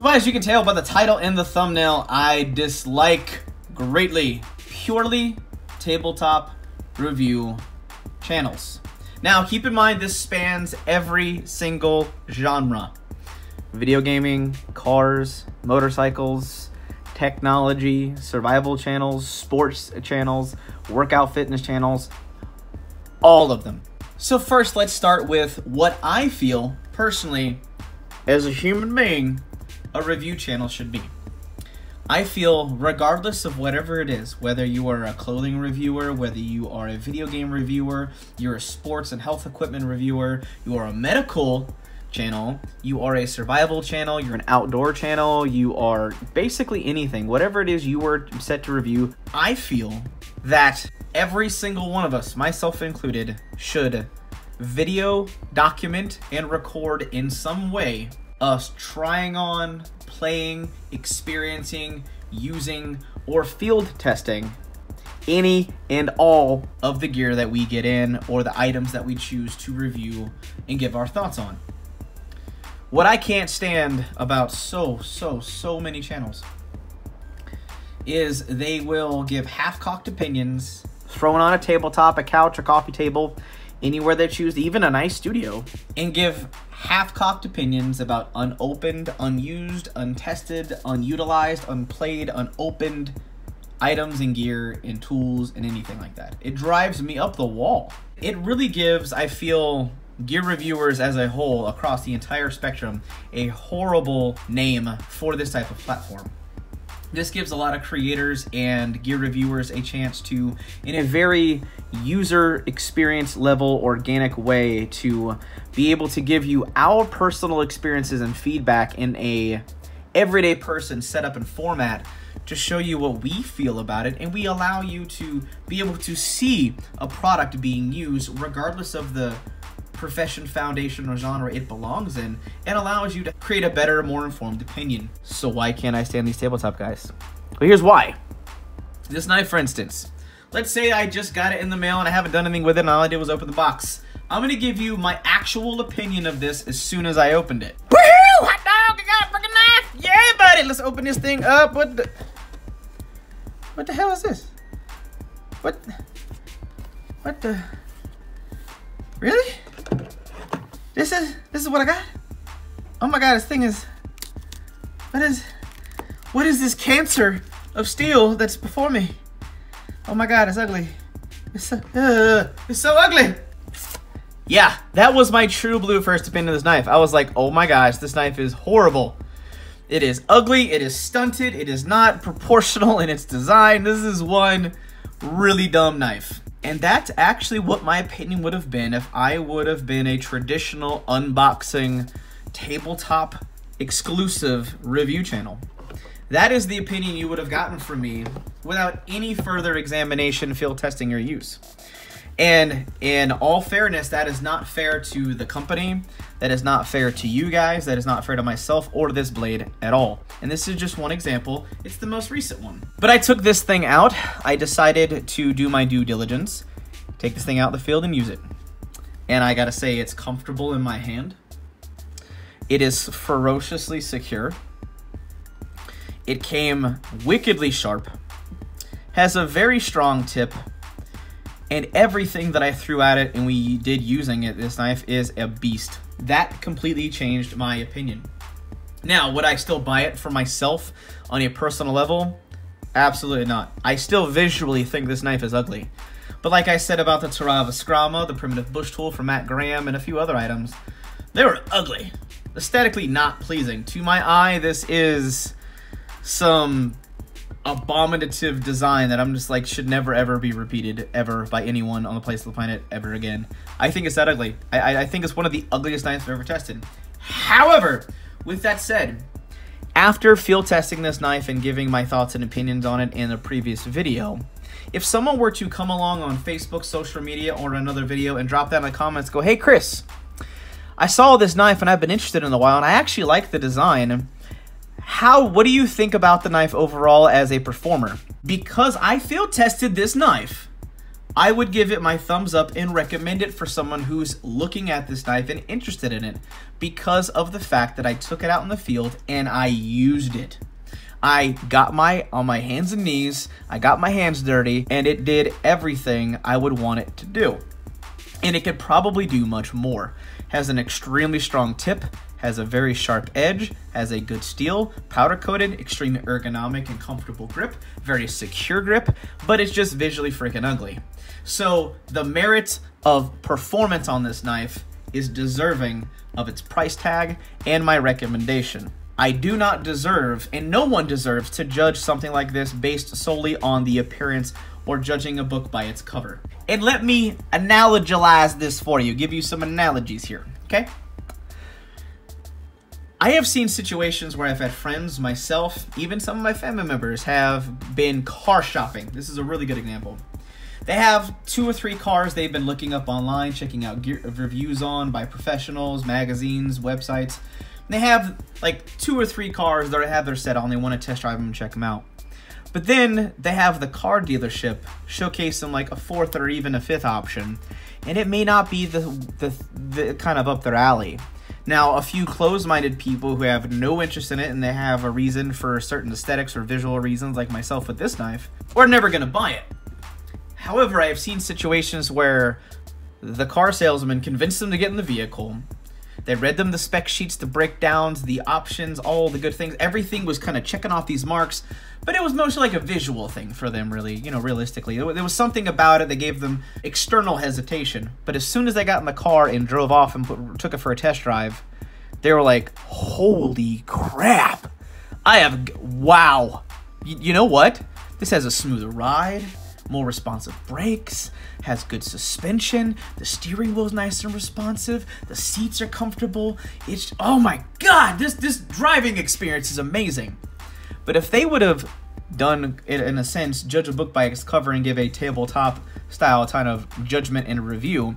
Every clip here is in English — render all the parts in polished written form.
Well, as you can tell by the title and the thumbnail, I dislike greatly purely tabletop review channels. Now, keep in mind this spans every single genre. Video gaming, cars, motorcycles, technology, survival channels, sports channels, workout fitness channels, all of them. So first, let's start with what I feel personally as a human being a review channel should be. I feel regardless of whatever it is, whether you are a clothing reviewer, whether you are a video game reviewer, you're a sports and health equipment reviewer, you are a medical channel, you are a survival channel, you're an outdoor channel, you are basically anything, whatever it is you were set to review, I feel that every single one of us, myself included, should video, document, and record in some way us trying on, playing, experiencing, using, or field testing any and all of the gear that we get in or the items that we choose to review and give our thoughts on. What I can't stand about so many channels is they will give half-cocked opinions, thrown on a tabletop, a couch, a coffee table, anywhere they choose, even a nice studio, and give half-cocked opinions about unopened, unused, untested, unutilized, unplayed, unopened items and gear and tools and anything like that. It drives me up the wall. It really gives, I feel, gear reviewers as a whole across the entire spectrum a horrible name for this type of platform. This gives a lot of creators and gear reviewers a chance to, in a very user experience level, organic way, to be able to give you our personal experiences and feedback in a everyday person setup and format to show you what we feel about it, and we allow you to be able to see a product being used regardless of the profession, foundation, or genre it belongs in, and allows you to create a better, more informed opinion. So why can't I stand these tabletop guys? Well, here's why. This knife, for instance. Let's say I just got it in the mail and I haven't done anything with it and all I did was open the box. I'm gonna give you my actual opinion of this as soon as I opened it. Woohoo! Hot dog, I got a freaking knife! Yeah, buddy! Let's open this thing up. What the hell is this? What the... Really? This is what I got? Oh my god, this thing is... What is this cancer of steel that's before me? Oh my god, it's ugly. It's so ugly! Yeah, that was my true blue first opinion of this knife. I was like, oh my gosh, this knife is horrible. It is ugly, it is stunted, it is not proportional in its design. This is one really dumb knife. And that's actually what my opinion would have been if I would have been a traditional unboxing, tabletop, exclusive review channel. That is the opinion you would have gotten from me without any further examination, field testing, or use. And in all fairness, that is not fair to the company, that is not fair to you guys, that is not fair to myself or this blade at all. And this is just one example. It's the most recent one. But I took this thing out. I decided to do my due diligence, take this thing out in the field and use it. And I gotta say, it's comfortable in my hand. It is ferociously secure. It came wickedly sharp, has a very strong tip, and everything that I threw at it and we did using it, this knife is a beast. That completely changed my opinion. Now, would I still buy it for myself on a personal level? Absolutely not. I still visually think this knife is ugly. But like I said about the Tarava Scrama, the primitive bush tool from Matt Graham, and a few other items, they were ugly. Aesthetically not pleasing. To my eye, this is some abominative design that I'm just like, should never ever be repeated ever by anyone on the face of the planet ever again. I think it's that ugly. I think it's one of the ugliest knives I've ever tested. However, with that said, after field testing this knife and giving my thoughts and opinions on it in a previous video, if someone were to come along on Facebook, social media, or another video and drop that in the comments, go, hey Chris, I saw this knife and I've been interested in it a while and I actually like the design. What do you think about the knife overall as a performer? Because I field tested this knife I would give it my thumbs up and recommend it for someone who's looking at this knife and interested in it because of the fact that I took it out in the field and I used it. I got on my hands and knees, I got my hands dirty, and it did everything I would want it to do. And it could probably do much more. Has an extremely strong tip, has a very sharp edge, has a good steel, powder coated, extremely ergonomic and comfortable grip, very secure grip, but it's just visually freaking ugly. So the merit of performance on this knife is deserving of its price tag and my recommendation. I do not deserve, and no one deserves, to judge something like this based solely on the appearance or judging a book by its cover. And let me analogize this for you, give you some analogies here, okay? I have seen situations where I've had friends, myself, even some of my family members have been car shopping. This is a really good example. They have 2 or 3 cars they've been looking up online, checking out reviews on by professionals, magazines, websites. They have like 2 or 3 cars that have their set on. They want to test drive them and check them out. But then they have the car dealership showcase them like a 4th or even a 5th option, and it may not be the kind of up their alley. Now, a few closed-minded people who have no interest in it and they have a reason for certain aesthetics or visual reasons, like myself with this knife, are never going to buy it. However, I have seen situations where the car salesman convinced them to get in the vehicle. They read them the spec sheets, the breakdowns, the options, all the good things. Everything was kind of checking off these marks, but it was mostly like a visual thing for them, really, you know, realistically. There was something about it that gave them external hesitation. But as soon as they got in the car and drove off and took it for a test drive, they were like, holy crap. Wow. You know what? This has a smoother ride, more responsive brakes, has good suspension, the steering wheel's nice and responsive, the seats are comfortable. It's, oh my god, this driving experience is amazing. But if they would have done, in a sense, judge a book by its cover and give a tabletop style kind of judgment and review,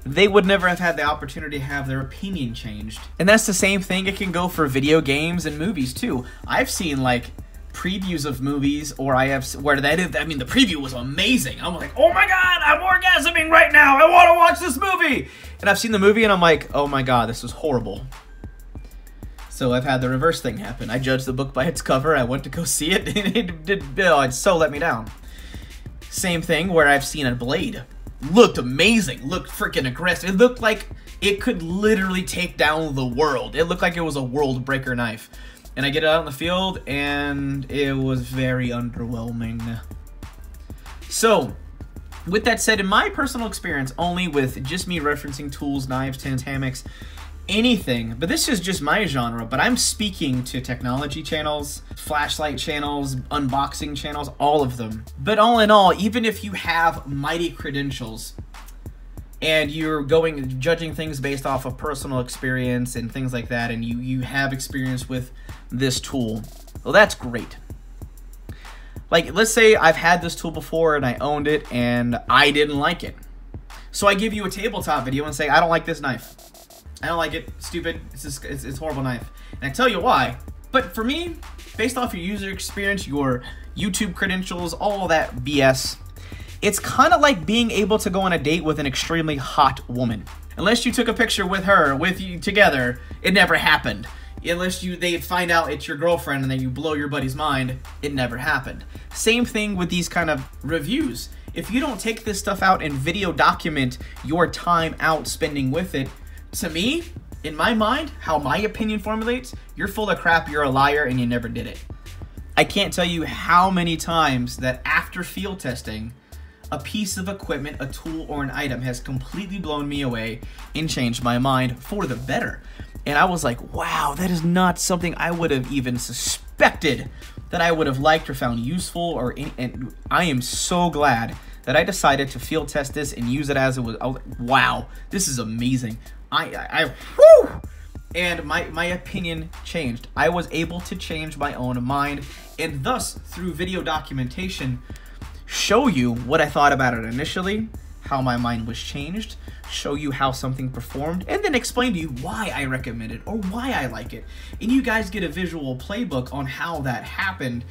they would never have had the opportunity to have their opinion changed. And that's the same thing, it can go for video games and movies too. I've seen like previews of movies, or I have where that is, I mean, the preview was amazing. I'm like, oh my god, I'm orgasming right now. I want to watch this movie. And I've seen the movie and I'm like, oh my god, this was horrible. So I've had the reverse thing happen. I judged the book by its cover. I went to go see it and it so let me down. Same thing where I've seen a blade. Looked amazing. Looked freaking aggressive. It looked like it could literally take down the world. It looked like it was a world breaker knife. And I get it out in the field, and it was very underwhelming. So, with that said, in my personal experience, only with just me referencing tools, knives, tins, hammocks, anything, but this is just my genre, but I'm speaking to technology channels, flashlight channels, unboxing channels, all of them. But all in all, even if you have mighty credentials, and you're judging things based off of personal experience and things like that, and you have experience with this tool, well, that's great. Like, let's say I've had this tool before and I owned it and I didn't like it. So I give you a tabletop video and say, I don't like this knife. I don't like it, stupid, it's a horrible knife. And I tell you why. But for me, based off your user experience, your YouTube credentials, all that BS, it's kind of like being able to go on a date with an extremely hot woman. Unless you took a picture with her, with you together, it never happened. Unless they find out it's your girlfriend and then you blow your buddy's mind, it never happened. Same thing with these kind of reviews. If you don't take this stuff out and video document your time out spending with it, to me, in my mind, how my opinion formulates, you're full of crap, you're a liar, and you never did it. I can't tell you how many times that after field testing, a piece of equipment, a tool, or an item has completely blown me away and changed my mind for the better. And I was like, wow, that is not something I would have even suspected that I would have liked or found useful. And I am so glad that I decided to field test this and use it as it was. I was like, wow, this is amazing. Whew! And my opinion changed. I was able to change my own mind, and thus, through video documentation, show you what I thought about it initially, how my mind was changed, show you how something performed, and then explain to you why I recommend it or why I like it. And you guys get a visual playbook on how that happened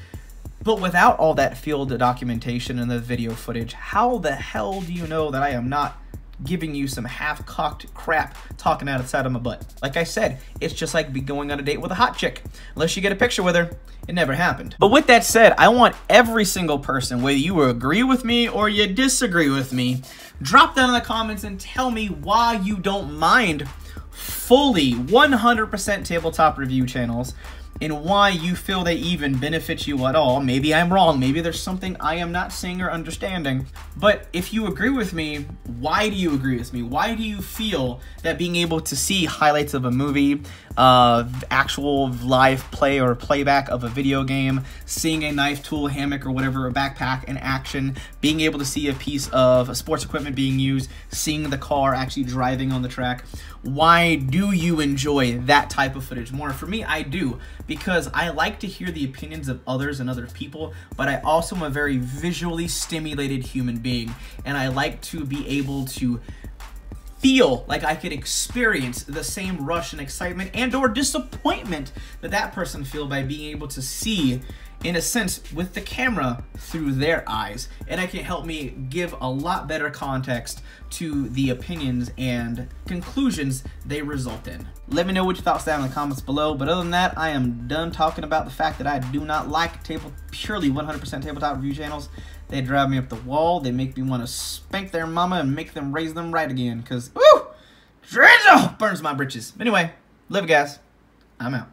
But without all that field documentation and the video footage, how the hell do you know that I am not giving you some half-cocked crap talking out of the side of my butt? Like I said, it's just like going on a date with a hot chick. Unless you get a picture with her, it never happened. But with that said, I want every single person, whether you agree with me or you disagree with me, drop down in the comments and tell me why you don't mind fully 100% tabletop review channels and why you feel they even benefit you at all. Maybe I'm wrong. Maybe there's something I am not seeing or understanding. But if you agree with me, why do you agree with me? Why do you feel that being able to see highlights of a movie, actual live play or playback of a video game, seeing a knife, tool, hammock, or whatever, a backpack in action, being able to see a piece of sports equipment being used, seeing the car actually driving on the track, why do you enjoy that type of footage more? For me, I do, because I like to hear the opinions of others and other people, but I also am a very visually stimulated human being, and I like to be able to feel like I could experience the same rush and excitement and or disappointment that that person feel by being able to see, in a sense, with the camera through their eyes. And it can help me give a lot better context to the opinions and conclusions they result in. Let me know what your thoughts down in the comments below. But other than that, I am done talking about the fact that I do not like purely 100% tabletop review channels. They drive me up the wall. They make me want to spank their mama and make them raise them right again. Because, woo, burns my britches. Anyway, live gas. I'm out.